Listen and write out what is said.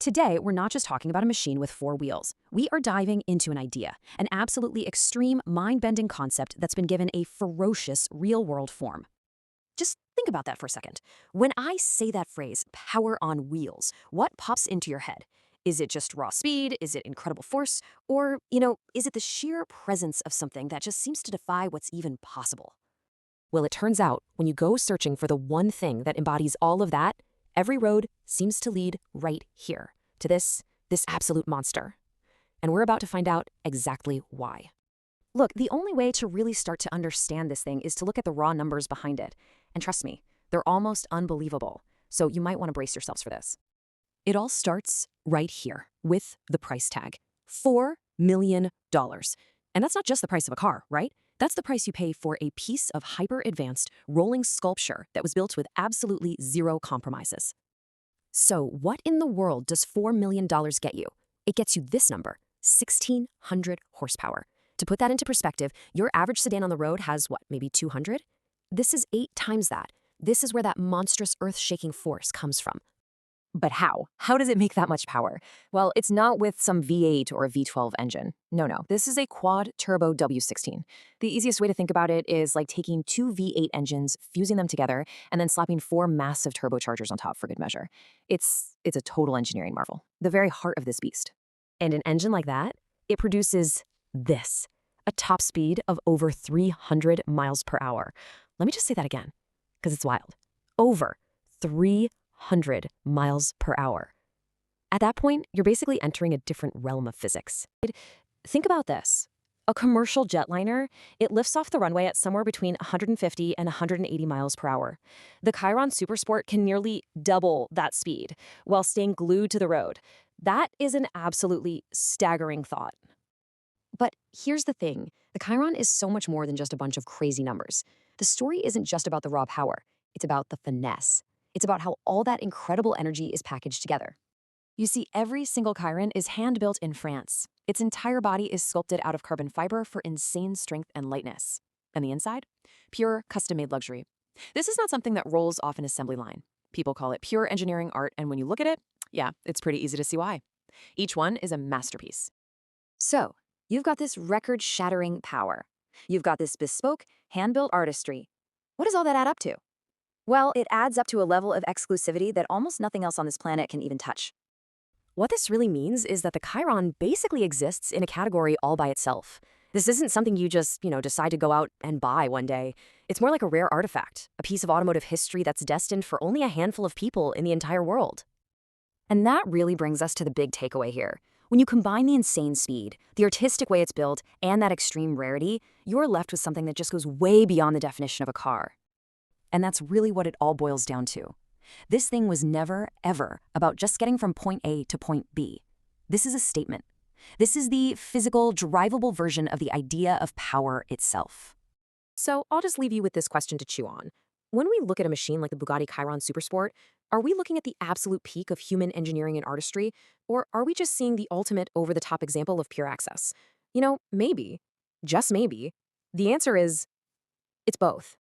Today, we're not just talking about a machine with four wheels. We are diving into an idea, an absolutely extreme, mind-bending concept that's been given a ferocious, real-world form. Just think about that for a second. When I say that phrase, power on wheels, what pops into your head? Is it just raw speed? Is it incredible force? Or, is it the sheer presence of something that just seems to defy what's even possible? Well, it turns out, when you go searching for the one thing that embodies all of that, every road seems to lead right here, to this absolute monster. And we're about to find out exactly why. Look, the only way to really start to understand this thing is to look at the raw numbers behind it. And trust me, they're almost unbelievable. So you might want to brace yourselves for this. It all starts right here with the price tag. $4 million. And that's not just the price of a car, right? That's the price you pay for a piece of hyper-advanced rolling sculpture that was built with absolutely zero compromises. So what in the world does $4 million get you? It gets you this number, 1,600 horsepower. To put that into perspective, your average sedan on the road has, maybe 200? This is 8 times that. This is where that monstrous earth-shaking force comes from. But how? How does it make that much power? Well, it's not with some V8 or a V12 engine. No. This is a quad-turbo W16. The easiest way to think about it is like taking 2 V8 engines, fusing them together, and then slapping 4 massive turbochargers on top for good measure. It's a total engineering marvel, the very heart of this beast. And an engine like that, it produces this, a top speed of over 300 miles per hour. Let me just say that again, because it's wild. Over 300 miles per hour. At that point, you're basically entering a different realm of physics. Think about this. A commercial jetliner, it lifts off the runway at somewhere between 150 and 180 miles per hour. The Chiron Supersport can nearly double that speed while staying glued to the road. That is an absolutely staggering thought. But here's the thing. The Chiron is so much more than just a bunch of crazy numbers. The story isn't just about the raw power. It's about the finesse. It's about how all that incredible energy is packaged together. You see, every single Chiron is hand-built in France. Its entire body is sculpted out of carbon fiber for insane strength and lightness. And the inside? Pure, custom-made luxury. This is not something that rolls off an assembly line. People call it pure engineering art, and when you look at it, yeah, it's pretty easy to see why. Each one is a masterpiece. So, you've got this record-shattering power. You've got this bespoke, hand-built artistry. What does all that add up to? Well, it adds up to a level of exclusivity that almost nothing else on this planet can even touch. What this really means is that the Chiron basically exists in a category all by itself. This isn't something you just, decide to go out and buy one day. It's more like a rare artifact, a piece of automotive history that's destined for only a handful of people in the entire world. And that really brings us to the big takeaway here. When you combine the insane speed, the artistic way it's built, and that extreme rarity, you're left with something that just goes way beyond the definition of a car. And that's really what it all boils down to. This thing was never, ever about just getting from point A to point B. This is a statement. This is the physical, drivable version of the idea of power itself. So I'll just leave you with this question to chew on. When we look at a machine like the Bugatti Chiron Supersport, are we looking at the absolute peak of human engineering and artistry, or are we just seeing the ultimate over-the-top example of pure access? Maybe, just maybe, the answer is, it's both.